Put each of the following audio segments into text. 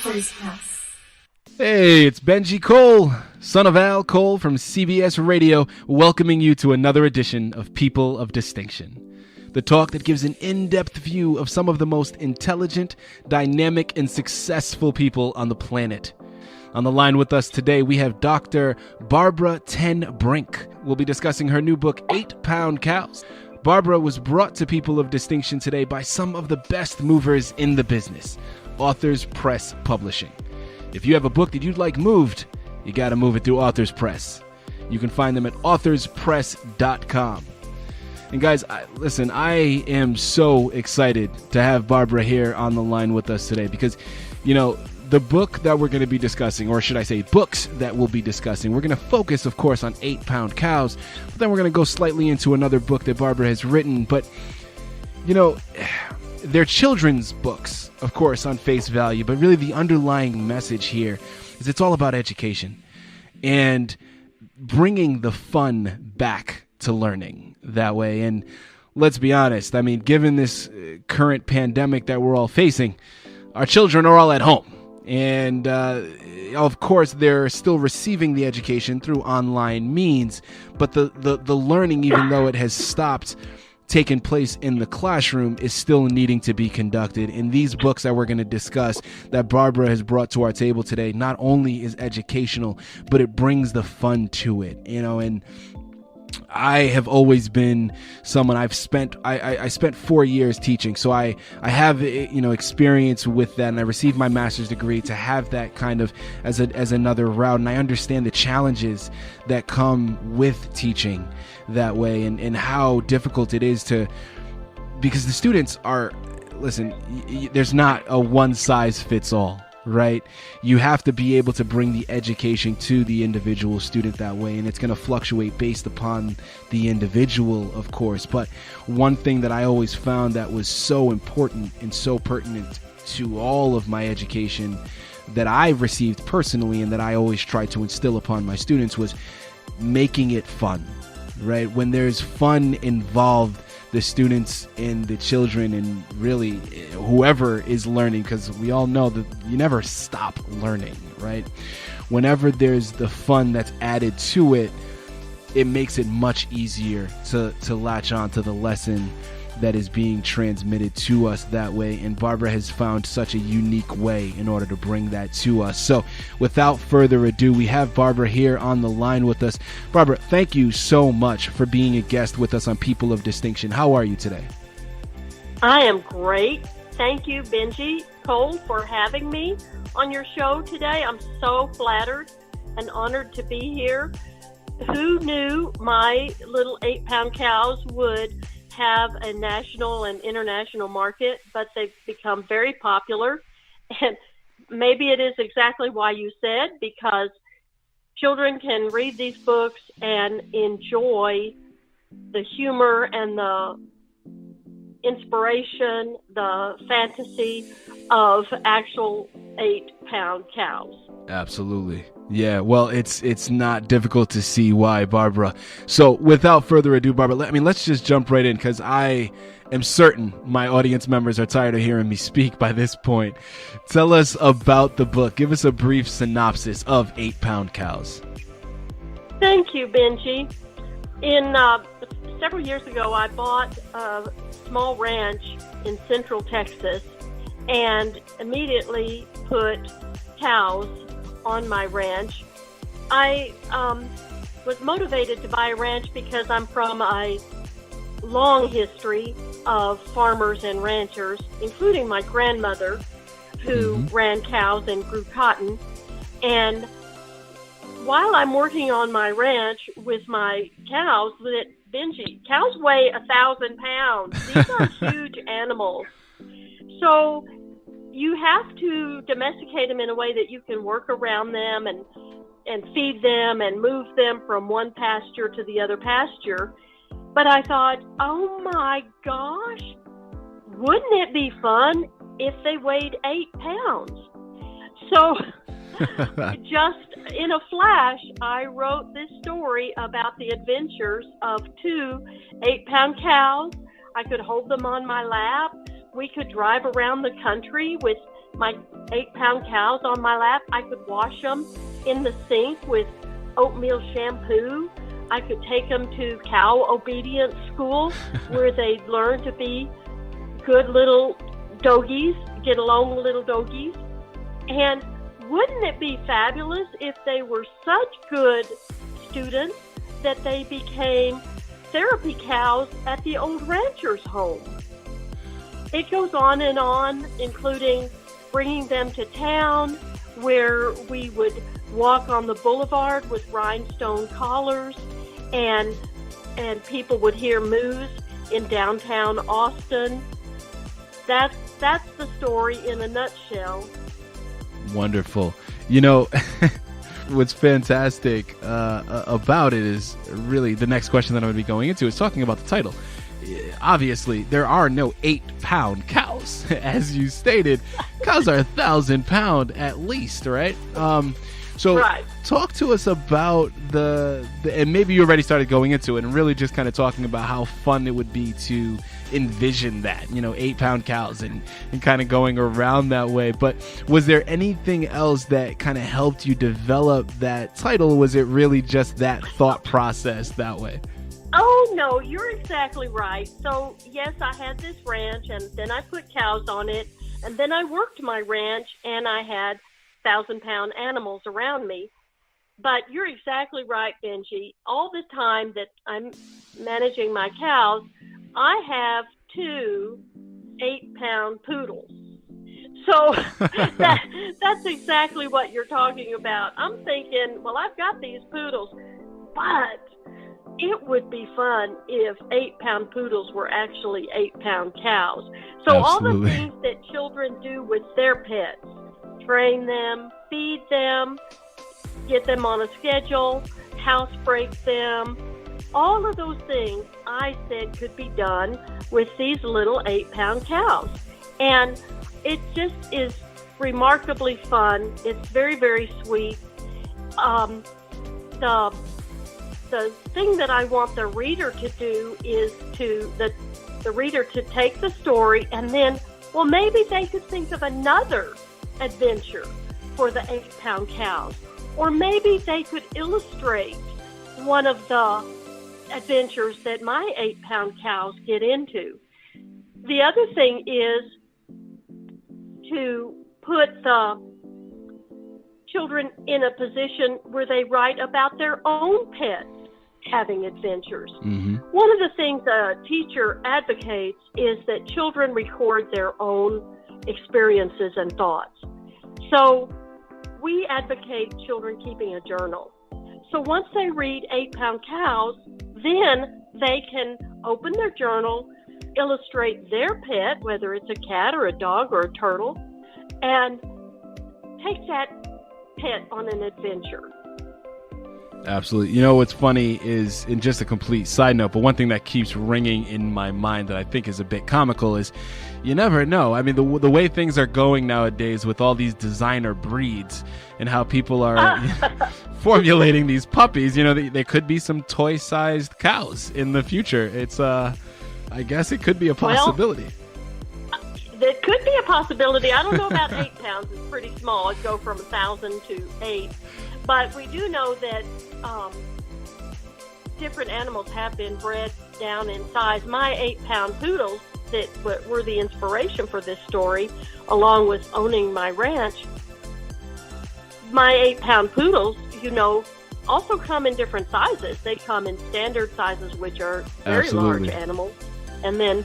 Authors Press. Hey, it's Benji Cole, son of Al Cole from CBS Radio, welcoming you to another edition of People of Distinction. The talk that gives an in-depth view of some of the most intelligent, dynamic, and successful people on the planet. On the line with us today, we have Dr. Barbara Brink. We'll be discussing her new book, 8-Pound Cows. Barbara was brought to People of Distinction today by some of the best movers in the business, Authors Press Publishing. If you have a book that you'd like moved, you got to move it through Authors Press. You can find them at authorspress.com. And guys, I am so excited to have Barbara here on the line with us today because, you know, the book that we're going to be discussing, or should I say books that we'll be discussing, we're going to focus, of course, on 8-Pound Cows, but then we're going to go slightly into another book that Barbara has written. But, you know, they're children's books, of course, on face value, but really the underlying message here is it's all about education and bringing the fun back to learning that way. And let's be honest, I mean, given this current pandemic that we're all facing, our children are all at home. And, of course, they're still receiving the education through online means, but the learning, even though it has stopped taking place in the classroom, is still needing to be conducted. And these books that we're going to discuss that Barbara has brought to our table today not only is educational, but it brings the fun to it, you know. And I have always been someone I spent 4 years teaching, so I have, you know, experience with that, and I received my master's degree to have that kind of as another route, and I understand the challenges that come with teaching that way, and how difficult it is because the students are, listen, there's not a one size fits all. Right? You have to be able to bring the education to the individual student that way, and it's going to fluctuate based upon the individual, of course. But one thing that I always found that was so important and so pertinent to all of my education that I received personally and that I always try to instill upon my students was making it fun, right? When there's fun involved, the students and the children and really whoever is learning, because we all know that you never stop learning, right? Whenever there's the fun that's added to it, it makes it much easier to latch on to the lesson that is being transmitted to us that way. And Barbara has found such a unique way in order to bring that to us. So without further ado, we have Barbara here on the line with us. Barbara, thank you so much for being a guest with us on People of Distinction. How are you today? I am great. Thank you, Benji Cole, for having me on your show today. I'm so flattered and honored to be here. Who knew my little 8-Pound Cows would have a national and international market, but they've become very popular. And maybe it is exactly why you said, because children can read these books and enjoy the humor and the inspiration, the fantasy of actual 8-Pound Cows. Absolutely. Yeah, well, it's not difficult to see why, Barbara. So without further ado, Barbara, let's just jump right in, because I am certain my audience members are tired of hearing me speak by this point. Tell us about the book. Give us a brief synopsis of 8-Pound Cows. Thank you, Benji. Several years ago, I bought a small ranch in central Texas and immediately put cows on my ranch. I was motivated to buy a ranch because I'm from a long history of farmers and ranchers, including my grandmother, who ran cows and grew cotton. And while I'm working on my ranch with my cows, Benji, cows weigh 1,000 pounds. These are huge animals. So you have to domesticate them in a way that you can work around them and feed them and move them from one pasture to the other pasture. But I thought, oh my gosh, wouldn't it be fun if they weighed 8 pounds? So just in a flash, I wrote this story about the adventures of 2 8-pound cows. I could hold them on my lap. We could drive around the country with my 8-pound cows on my lap. I could wash them in the sink with oatmeal shampoo. I could take them to cow obedience school where they'd learn to be good little doggies, get along little doggies. And wouldn't it be fabulous if they were such good students that they became therapy cows at the old rancher's home? It goes on, including bringing them to town where we would walk on the boulevard with rhinestone collars, and people would hear moos in downtown Austin. That's the story in a nutshell. Wonderful. What's fantastic about it is really the next question that I'm going to be going into is talking about the title. Obviously, there are no 8-pound cows. As you stated, cows are 1,000 pound at least, right? So right. Talk to us about the and maybe you already started going into it and really just kind of talking about how fun it would be to envision that, 8-pound cows and kind of going around that way. But was there anything else that kind of helped you develop that title? Was it really just that thought process that way? Oh, no, you're exactly right. So, yes, I had this ranch, and then I put cows on it, and then I worked my ranch, and I had 1,000-pound animals around me. But you're exactly right, Benji. All the time that I'm managing my cows, I have 2 8-pound poodles. So that's exactly what you're talking about. I'm thinking, well, I've got these poodles, but it would be fun if 8-pound poodles were actually 8-pound cows. So Absolutely. All the things that children do with their pets, train them, feed them, get them on a schedule, housebreak them, all of those things I said could be done with these little 8-pound cows. And it just is remarkably fun. It's very, very sweet. The thing that I want the reader to do is the reader to take the story and then, well, maybe they could think of another adventure for the 8-pound cows. Or maybe they could illustrate one of the adventures that my 8-pound cows get into. The other thing is to put the children in a position where they write about their own pets having adventures. Mm-hmm. One of the things a teacher advocates is that children record their own experiences and thoughts. So we advocate children keeping a journal. So once they read 8-pound cows, then they can open their journal, illustrate their pet, whether it's a cat or a dog or a turtle, and take that pet on an adventure. Absolutely. What's funny is, in just a complete side note, but one thing that keeps ringing in my mind that I think is a bit comical is you never know. I mean, the way things are going nowadays with all these designer breeds and how people are formulating these puppies, there could be some toy-sized cows in the future. It's, I guess it could be a possibility. It could be a possibility. I don't know about 8 pounds. It's pretty small. It'd go from 1,000 to 8. But we do know that different animals have been bred down in size. My 8-pound poodles that were the inspiration for this story, along with owning my ranch, my 8-pound poodles, also come in different sizes. They come in standard sizes, which are very Absolutely. large animals, and then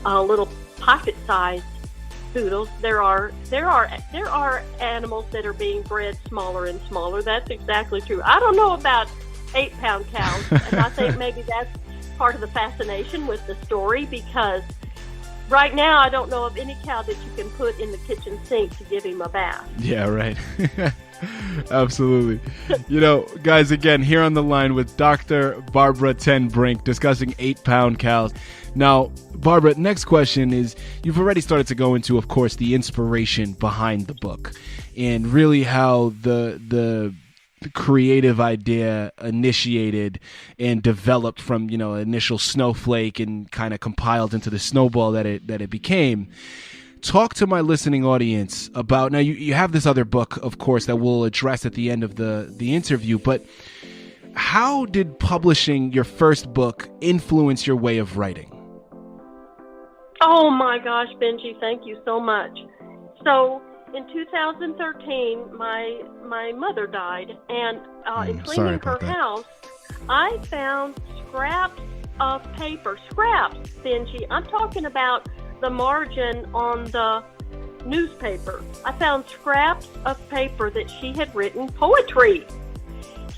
little pocket-sized poodles. There are animals that are being bred smaller and smaller. That's exactly true. I don't know about 8-pound cows, and I think maybe that's part of the fascination with the story, because right now I don't know of any cow that you can put in the kitchen sink to give him a bath. Yeah, right. Absolutely. Guys, again, here on the line with Dr. Barbara Ten Brink discussing 8-pound cows. Now, Barbara, next question is, you've already started to go into, of course, the inspiration behind the book and really how the creative idea initiated and developed from, initial snowflake and kind of compiled into the snowball that it became. talk to my listening audience about, now you have this other book, of course, that we'll address at the end of the interview, but how did publishing your first book influence your way of writing? Oh my gosh, Benji, thank you so much. So in 2013, my mother died, and in cleaning her house, I found scraps of paper. Scraps, Benji. I'm talking about the margin on the newspaper. I found scraps of paper that she had written poetry.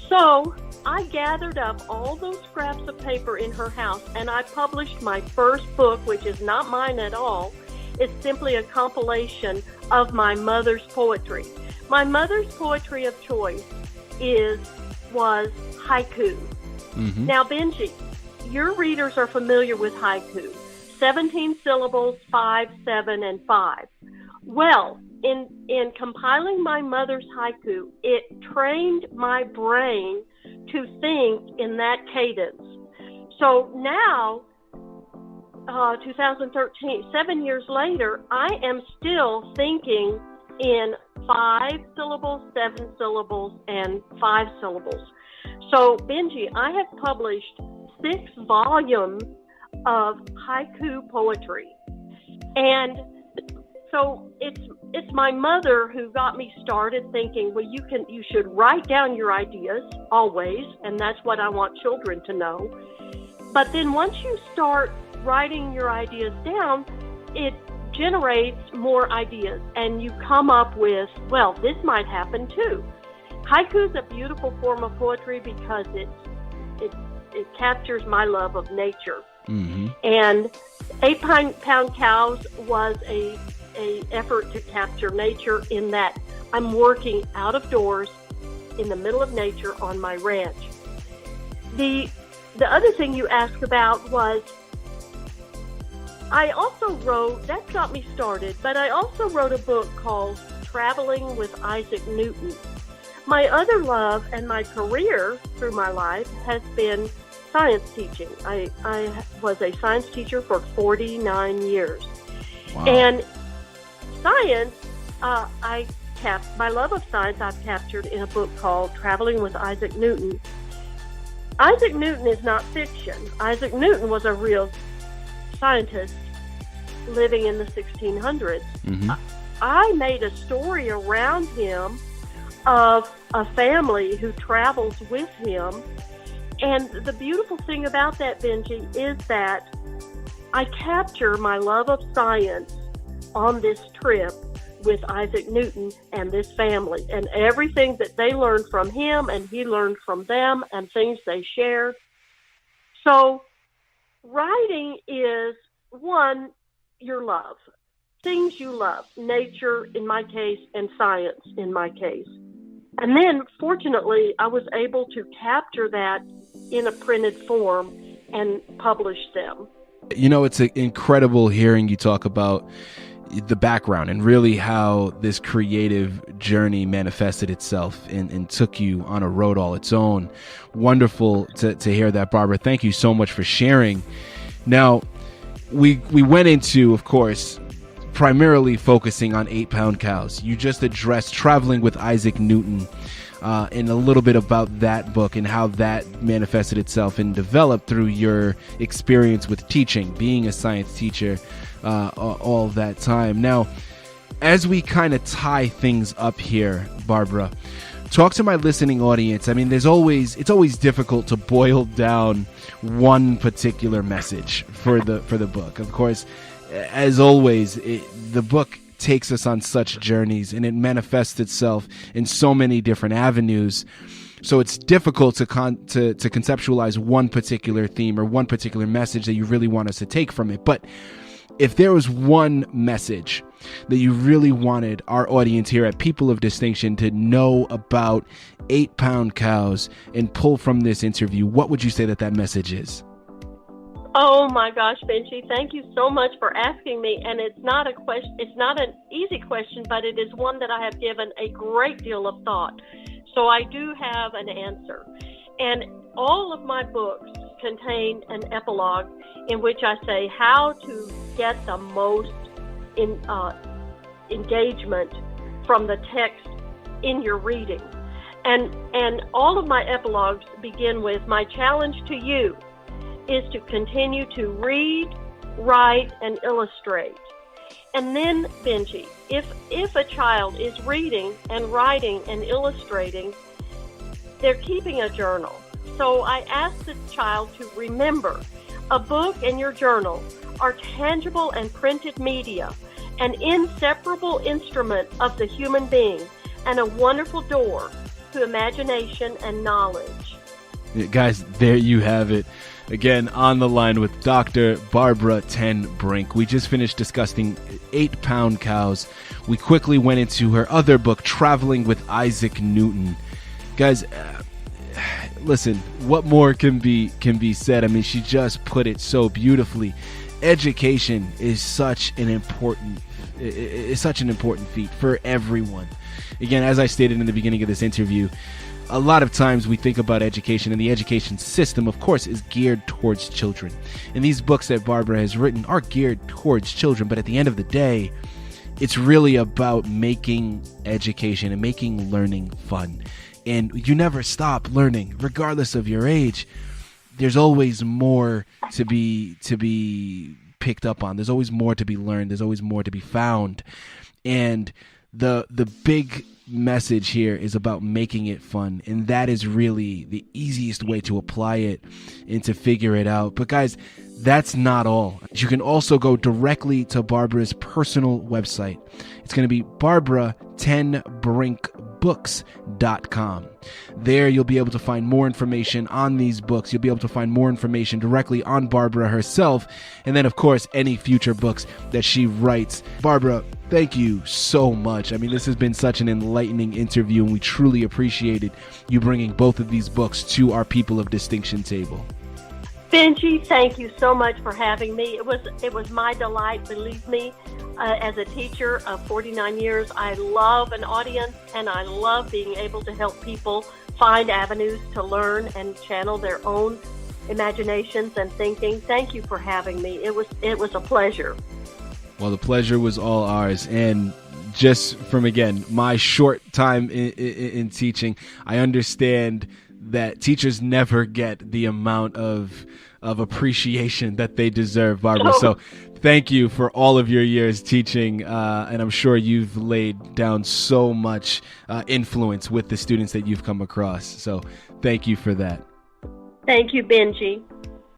So I gathered up all those scraps of paper in her house, and I published my first book, which is not mine at all. It's simply a compilation of my mother's poetry. My mother's poetry of choice was haiku. Mm-hmm. Now, Benji, your readers are familiar with haiku. 17 syllables, 5, 7, and 5. Well, in compiling my mother's haiku, it trained my brain to think in that cadence. So now, 2013, 7 years later, I am still thinking in 5 syllables, 7 syllables, and 5 syllables. So, Benji, I have published 6 volumes of haiku poetry. And so it's my mother who got me started thinking, well, you should write down your ideas always, and that's what I want children to know. But then once you start writing your ideas down, it generates more ideas, and you come up with, well, this might happen too. Haiku is a beautiful form of poetry because it captures my love of nature. Mm-hmm. And 8 Pound Cows was a effort to capture nature in that I'm working out of doors in the middle of nature on my ranch. The other thing you asked about was, I also wrote, that got me started, but I also wrote a book called Traveling with Isaac Newton. My other love and my career through my life has been science teaching. I was a science teacher for 49 years. Wow. And science, my love of science I've captured in a book called Traveling with Isaac Newton. Isaac Newton is not fiction. Isaac Newton was a real scientist living in the 1600s. Mm-hmm. I made a story around him of a family who travels with him. And the beautiful thing about that, Benji, is that I capture my love of science on this trip with Isaac Newton and this family, and everything that they learned from him and he learned from them, and things they shared. So writing is, one, your love, things you love, nature in my case and science in my case. And then, fortunately, I was able to capture that in a printed form and publish them. You know, it's incredible hearing you talk about the background and really how this creative journey manifested itself and took you on a road all its own. Wonderful to hear that, Barbara. Thank you so much for sharing. Now, we went into, of course, primarily focusing on 8 Pound Cows. You just addressed Traveling with Isaac Newton and a little bit about that book and how that manifested itself and developed through your experience with teaching, being a science teacher all that time. Now, as we kind of tie things up here, Barbara, talk to my listening audience. I mean, it's always difficult to boil down one particular message for the book. Of course, as always, the book takes us on such journeys, and it manifests itself in so many different avenues. So it's difficult to conceptualize one particular theme or one particular message that you really want us to take from it. But if there was one message that you really wanted our audience here at People of Distinction to know about 8 Pound Cows and pull from this interview, what would you say that message is? Oh my gosh, Benji, thank you so much for asking me. And it's not a question, it's not an easy question, but it is one that I have given a great deal of thought. So I do have an answer. And all of my books contain an epilogue in which I say how to get the most in engagement from the text in your reading. And all of my epilogues begin with, my challenge to you is to continue to read, write, and illustrate. And then, Benji, if a child is reading and writing and illustrating, they're keeping a journal. So I ask the child to remember, a book and your journal are tangible and printed media, an inseparable instrument of the human being, and a wonderful door to imagination and knowledge. Guys, there you have it. Again, on the line with Dr. Barbara Ten Brink. We just finished discussing 8-pound cows. We quickly went into her other book, Traveling with Isaac Newton. Guys, listen, what more can be said? I mean, she just put it so beautifully. Education is such an important feat for everyone. Again, as I stated in the beginning of this interview, a lot of times we think about education, and the education system, of course, is geared towards children. And these books that Barbara has written are geared towards children, but at the end of the day, it's really about making education and making learning fun. And you never stop learning, regardless of your age. There's always more to be picked up on. There's always more to be learned. There's always more to be found. And the big message here is about making it fun, and that is really the easiest way to apply it and to figure it out. But guys, that's not all. You can also go directly to Barbara's personal website. It's going to be barbara10brinkbooks.com. There you'll be able to find more information on these books. You'll be able to find more information directly on Barbara herself, and then of course any future books that she writes. Barbara, thank you so much. I mean, this has been such an enlightening interview, and we truly appreciated you bringing both of these books to our People of Distinction table. Benji, thank you so much for having me. It was my delight, believe me. As a teacher of 49 years, I love an audience, and I love being able to help people find avenues to learn and channel their own imaginations and thinking. Thank you for having me. It was a pleasure. Well, the pleasure was all ours. And just from, again, my short time in teaching, I understand that teachers never get the amount of appreciation that they deserve, Barbara. Oh. So thank you for all of your years teaching, and I'm sure you've laid down so much influence with the students that you've come across. So thank you for that. Thank you, Benji.